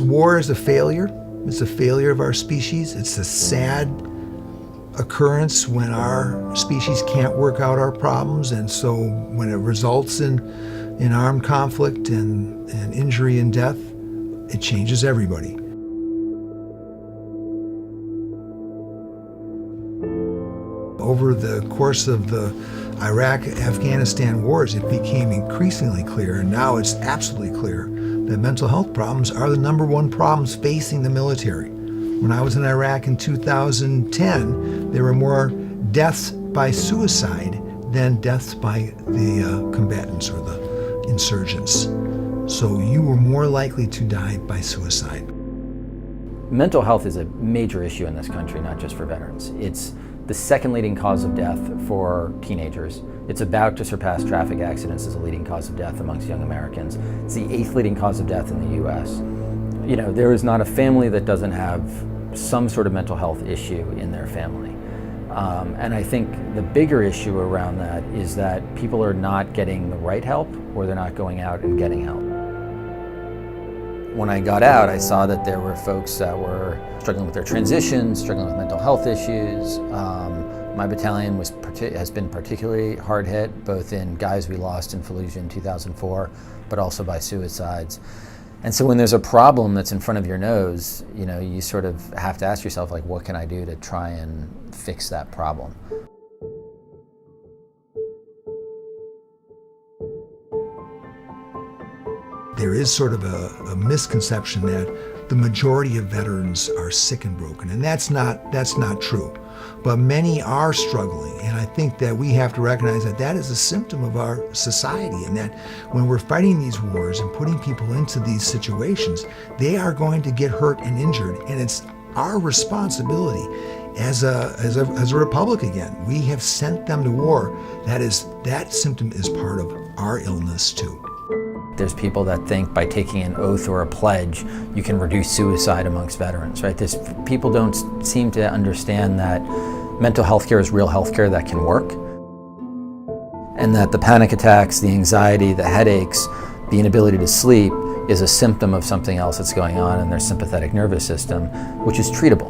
war is a failure. It's a failure of our species. It's a sad occurrence when our species can't work out our problems, and so when it results in armed conflict and injury and death, it changes everybody. Over the course of the Iraq-Afghanistan wars, it became increasingly clear, and now it's absolutely clear, that mental health problems are the number one problems facing the military. When I was in Iraq in 2010, there were more deaths by suicide than deaths by the combatants or the insurgents. So you were more likely to die by suicide. Mental health is a major issue in this country, not just for veterans. It's the second leading cause of death for teenagers. It's about to surpass traffic accidents as a leading cause of death amongst young Americans. It's the 8th leading cause of death in the US. You know, there is not a family that doesn't have some sort of mental health issue in their family. And I think the bigger issue around that is that people are not getting the right help, or they're not going out and getting help. When I got out, I saw that there were folks that were struggling with their transitions, struggling with mental health issues. My battalion has been particularly hard hit, both in guys we lost in Fallujah in 2004, but also by suicides. And so when there's a problem that's in front of your nose, you know, you sort of have to ask yourself, like, what can I do to try and fix that problem? There is sort of a misconception that the majority of veterans are sick and broken, and that's not true. But many are struggling, and I think that we have to recognize that that is a symptom of our society, and that when we're fighting these wars and putting people into these situations, they are going to get hurt and injured, and it's our responsibility as a republic again. We have sent them to war. That symptom is part of our illness too. There's people that think by taking an oath or a pledge, you can reduce suicide amongst veterans, right? People don't seem to understand that mental health care is real health care that can work, and that the panic attacks, the anxiety, the headaches, the inability to sleep is a symptom of something else that's going on in their sympathetic nervous system, which is treatable.